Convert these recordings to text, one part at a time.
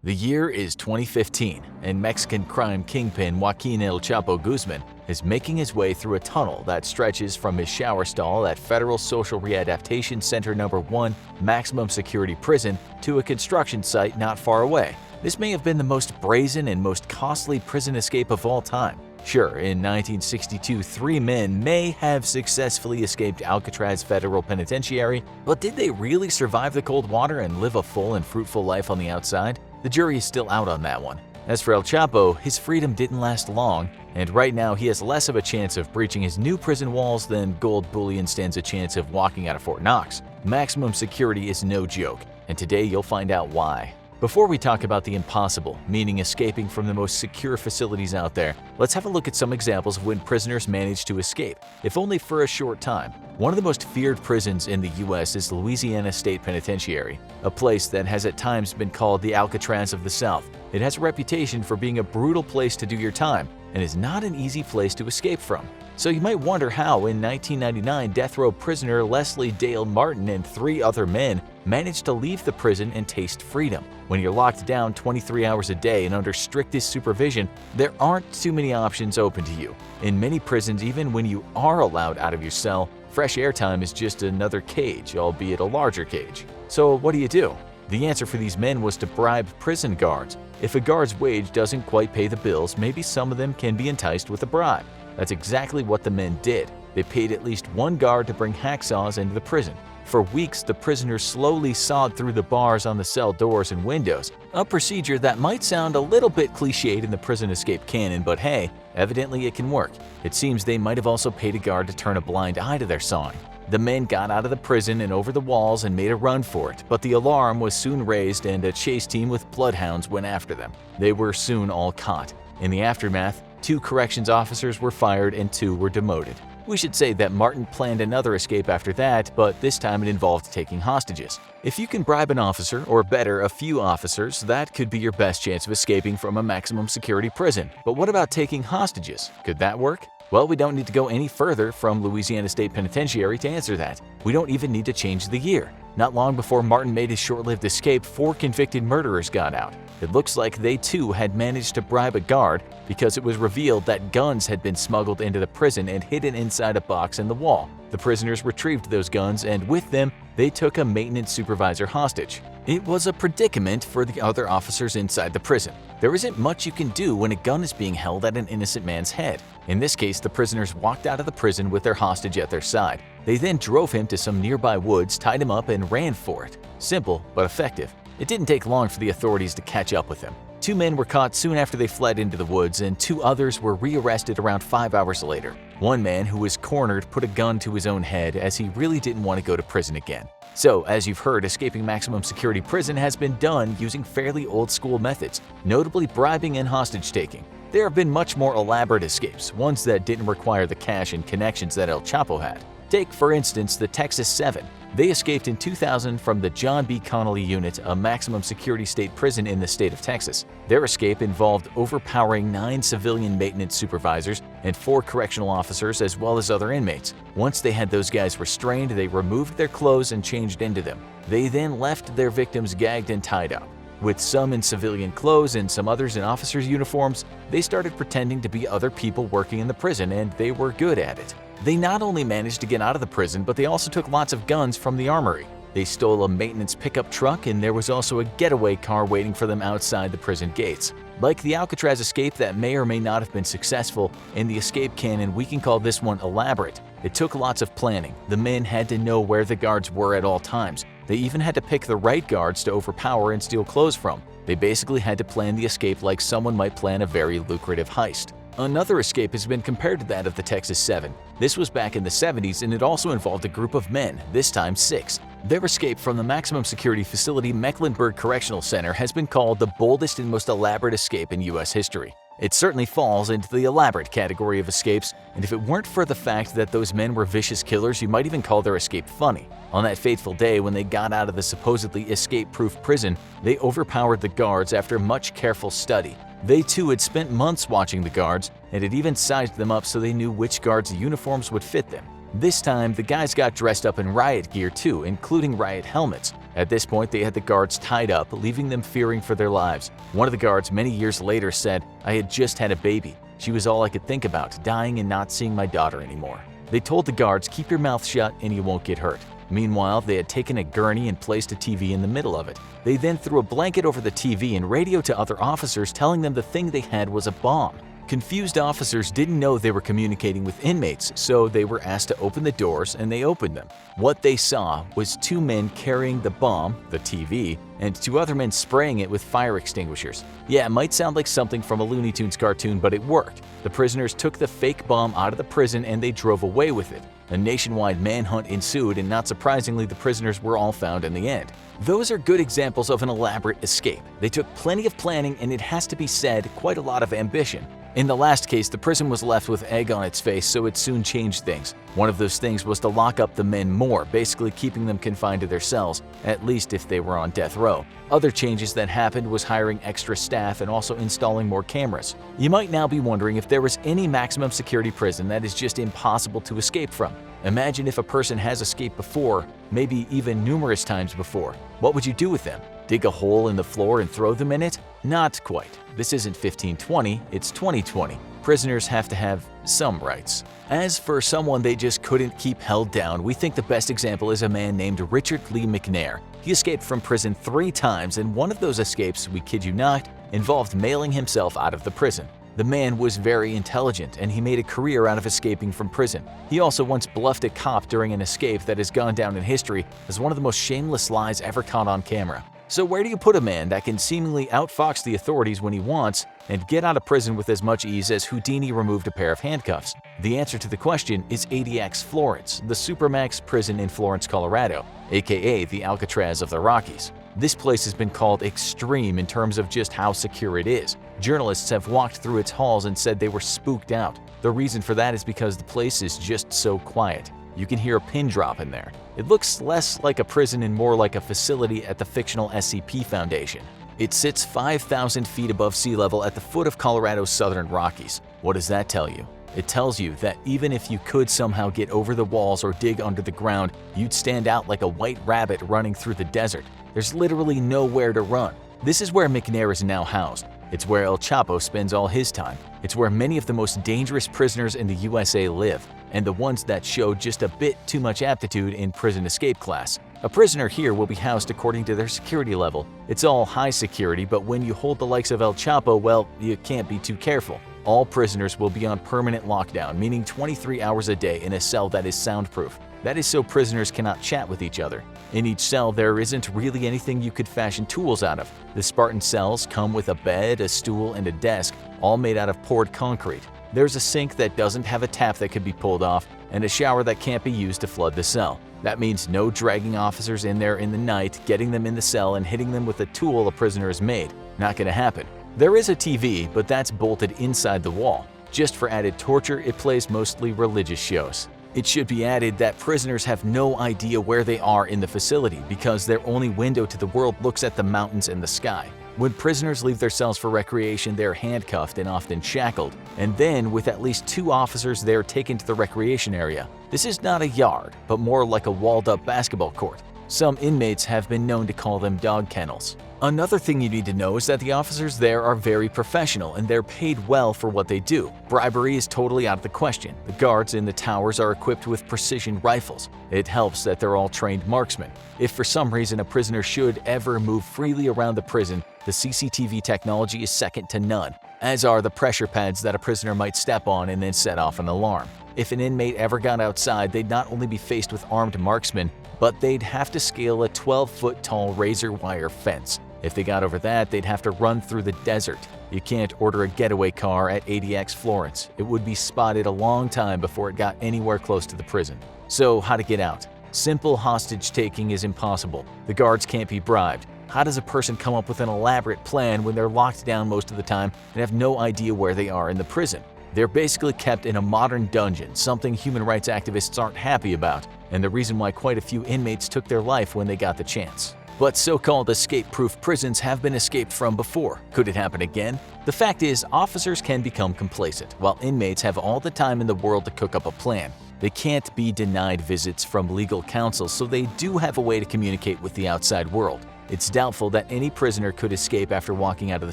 The year is 2015, and Mexican crime kingpin Joaquin El Chapo Guzman is making his way through a tunnel that stretches from his shower stall at Federal Social Rehabilitation Center No. 1 maximum security prison to a construction site not far away. This may have been the most brazen and most costly prison escape of all time. Sure, in 1962, 3 men may have successfully escaped Alcatraz Federal Penitentiary, but did they really survive the cold water and live a full and fruitful life on the outside? The jury is still out on that one. As for El Chapo, his freedom didn't last long, and right now he has less of a chance of breaching his new prison walls than gold bullion stands a chance of walking out of Fort Knox. Maximum security is no joke, and today you'll find out why. Before we talk about the impossible, meaning escaping from the most secure facilities out there, let's have a look at some examples of when prisoners managed to escape, if only for a short time. One of the most feared prisons in the U.S. is Louisiana State Penitentiary, a place that has at times been called the Alcatraz of the South. It has a reputation for being a brutal place to do your time and is not an easy place to escape from. So you might wonder how, in 1999, death row prisoner Leslie Dale Martin and 3 other men managed to leave the prison and taste freedom. When you're locked down 23 hours a day and under strictest supervision, there aren't too many options open to you. In many prisons, even when you are allowed out of your cell, fresh air time is just another cage, albeit a larger cage. So what do? The answer for these men was to bribe prison guards. If a guard's wage doesn't quite pay the bills, maybe some of them can be enticed with a bribe. That's exactly what the men did. They paid at least one guard to bring hacksaws into the prison. For weeks, the prisoners slowly sawed through the bars on the cell doors and windows, a procedure that might sound a little bit cliched in the prison escape canon, but hey, evidently it can work. It seems they might have also paid a guard to turn a blind eye to their sawing. The men got out of the prison and over the walls and made a run for it, but the alarm was soon raised and a chase team with bloodhounds went after them. They were soon all caught. In the aftermath, 2 corrections officers were fired and 2 were demoted. We should say that Martin planned another escape after that, but this time it involved taking hostages. If you can bribe an officer, or better, a few officers, that could be your best chance of escaping from a maximum security prison. But what about taking hostages? Could that work? Well, we don't need to go any further from Louisiana State Penitentiary to answer that. We don't even need to change the year. Not long before Martin made his short-lived escape, 4 convicted murderers got out. It looks like they too had managed to bribe a guard because it was revealed that guns had been smuggled into the prison and hidden inside a box in the wall. The prisoners retrieved those guns, and with them, they took a maintenance supervisor hostage. It was a predicament for the other officers inside the prison. There isn't much you can do when a gun is being held at an innocent man's head. In this case, the prisoners walked out of the prison with their hostage at their side. They then drove him to some nearby woods, tied him up, and ran for it. Simple, but effective. It didn't take long for the authorities to catch up with him. 2 men were caught soon after they fled into the woods, and 2 others were rearrested around 5 hours later. One man who was cornered put a gun to his own head as he really didn't want to go to prison again. So, as you've heard, escaping maximum security prison has been done using fairly old-school methods, notably bribing and hostage-taking. There have been much more elaborate escapes, ones that didn't require the cash and connections that El Chapo had. Take, for instance, the Texas 7. They escaped in 2000 from the John B. Connolly Unit, a maximum security state prison in the state of Texas. Their escape involved overpowering 9 civilian maintenance supervisors and 4 correctional officers as well as other inmates. Once they had those guys restrained, they removed their clothes and changed into them. They then left their victims gagged and tied up. With some in civilian clothes and some others in officers' uniforms, they started pretending to be other people working in the prison, and they were good at it. They not only managed to get out of the prison, but they also took lots of guns from the armory. They stole a maintenance pickup truck, and there was also a getaway car waiting for them outside the prison gates. Like the Alcatraz escape that may or may not have been successful, in the escape canon we can call this one elaborate. It took lots of planning. The men had to know where the guards were at all times. They even had to pick the right guards to overpower and steal clothes from. They basically had to plan the escape like someone might plan a very lucrative heist. Another escape has been compared to that of the Texas 7. This was back in the 70s, and it also involved a group of men, this time 6. Their escape from the maximum security facility Mecklenburg Correctional Center has been called the boldest and most elaborate escape in U.S. history. It certainly falls into the elaborate category of escapes, and if it weren't for the fact that those men were vicious killers, you might even call their escape funny. On that fateful day when they got out of the supposedly escape-proof prison, they overpowered the guards after much careful study. They too had spent months watching the guards and had even sized them up so they knew which guards' uniforms would fit them. This time, the guys got dressed up in riot gear too, including riot helmets. At this point, they had the guards tied up, leaving them fearing for their lives. One of the guards many years later said, "I had just had a baby. She was all I could think about, dying and not seeing my daughter anymore." They told the guards, "Keep your mouth shut and you won't get hurt." Meanwhile, they had taken a gurney and placed a TV in the middle of it. They then threw a blanket over the TV and radioed to other officers, telling them the thing they had was a bomb. Confused officers didn't know they were communicating with inmates, so they were asked to open the doors and they opened them. What they saw was two men carrying the bomb, the TV, and two other men spraying it with fire extinguishers. Yeah, it might sound like something from a Looney Tunes cartoon, but it worked. The prisoners took the fake bomb out of the prison and they drove away with it. A nationwide manhunt ensued, and not surprisingly, the prisoners were all found in the end. Those are good examples of an elaborate escape. They took plenty of planning and, it has to be said, quite a lot of ambition. In the last case, the prison was left with egg on its face, so it soon changed things. One of those things was to lock up the men more, basically keeping them confined to their cells, at least if they were on death row. Other changes that happened was hiring extra staff and also installing more cameras. You might now be wondering if there was any maximum security prison that is just impossible to escape from. Imagine if a person has escaped before, maybe even numerous times before. What would you do with them? Dig a hole in the floor and throw them in it? Not quite. This isn't 1520, it's 2020. Prisoners have to have some rights. As for someone they just couldn't keep held down, we think the best example is a man named Richard Lee McNair. He escaped from prison 3 times, and one of those escapes, we kid you not, involved mailing himself out of the prison. The man was very intelligent, and he made a career out of escaping from prison. He also once bluffed a cop during an escape that has gone down in history as one of the most shameless lies ever caught on camera. So where do you put a man that can seemingly outfox the authorities when he wants and get out of prison with as much ease as Houdini removed a pair of handcuffs? The answer to the question is ADX Florence, the Supermax prison in Florence, Colorado, aka the Alcatraz of the Rockies. This place has been called extreme in terms of just how secure it is. Journalists have walked through its halls and said they were spooked out. The reason for that is because the place is just so quiet. You can hear a pin drop in there. It looks less like a prison and more like a facility at the fictional SCP Foundation. It sits 5,000 feet above sea level at the foot of Colorado's southern Rockies. What does that tell you? It tells you that even if you could somehow get over the walls or dig under the ground, you'd stand out like a white rabbit running through the desert. There's literally nowhere to run. This is where McNair is now housed. It's where El Chapo spends all his time. It's where many of the most dangerous prisoners in the USA live, and the ones that show just a bit too much aptitude in prison escape class. A prisoner here will be housed according to their security level. It's all high security, but when you hold the likes of El Chapo, well, you can't be too careful. All prisoners will be on permanent lockdown, meaning 23 hours a day in a cell that is soundproof. That is so prisoners cannot chat with each other. In each cell, there isn't really anything you could fashion tools out of. The Spartan cells come with a bed, a stool, and a desk, all made out of poured concrete. There's a sink that doesn't have a tap that could be pulled off, and a shower that can't be used to flood the cell. That means no dragging officers in there in the night, getting them in the cell and hitting them with a tool a prisoner has made. Not gonna happen. There is a TV, but that's bolted inside the wall. Just for added torture, it plays mostly religious shows. It should be added that prisoners have no idea where they are in the facility because their only window to the world looks at the mountains and the sky. When prisoners leave their cells for recreation, they're handcuffed and often shackled, and then, with at least 2 officers, they're taken to the recreation area. This is not a yard, but more like a walled-up basketball court. Some inmates have been known to call them dog kennels. Another thing you need to know is that the officers there are very professional and they're paid well for what they do. Bribery is totally out of the question. The guards in the towers are equipped with precision rifles. It helps that they're all trained marksmen. If for some reason a prisoner should ever move freely around the prison, the CCTV technology is second to none, as are the pressure pads that a prisoner might step on and then set off an alarm. If an inmate ever got outside, they'd not only be faced with armed marksmen, but they'd have to scale a 12-foot-tall razor wire fence. If they got over that, they'd have to run through the desert. You can't order a getaway car at ADX Florence. It would be spotted a long time before it got anywhere close to the prison. So how to get out? Simple hostage taking is impossible. The guards can't be bribed. How does a person come up with an elaborate plan when they're locked down most of the time and have no idea where they are in the prison? They're basically kept in a modern dungeon, something human rights activists aren't happy about, and the reason why quite a few inmates took their life when they got the chance. But so-called escape-proof prisons have been escaped from before. Could it happen again? The fact is, officers can become complacent, while inmates have all the time in the world to cook up a plan. They can't be denied visits from legal counsel, so they do have a way to communicate with the outside world. It's doubtful that any prisoner could escape after walking out of the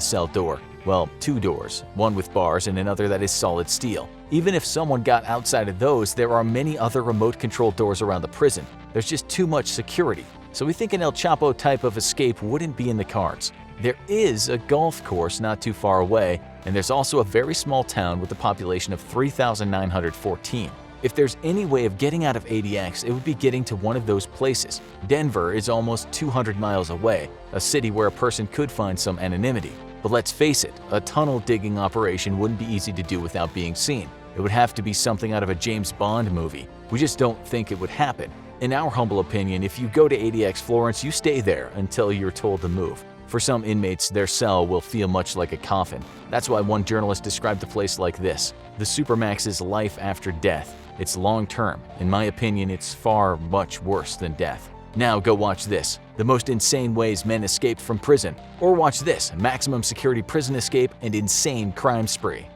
cell door. Well, two doors, one with bars and another that is solid steel. Even if someone got outside of those, there are many other remote-controlled doors around the prison. There's just too much security. So we think an El Chapo type of escape wouldn't be in the cards. There is a golf course not too far away, and there's also a very small town with a population of 3,914. If there's any way of getting out of ADX, it would be getting to one of those places. Denver is almost 200 miles away, a city where a person could find some anonymity. But let's face it, a tunnel digging operation wouldn't be easy to do without being seen. It would have to be something out of a James Bond movie. We just don't think it would happen. In our humble opinion, if you go to ADX Florence, you stay there until you're told to move. For some inmates, their cell will feel much like a coffin. That's why one journalist described the place like this: the Supermax is life after death. It's long-term. In my opinion, it's far much worse than death. Now go watch this: the most insane ways men escaped from prison. Or watch this: maximum security prison escape and insane crime spree.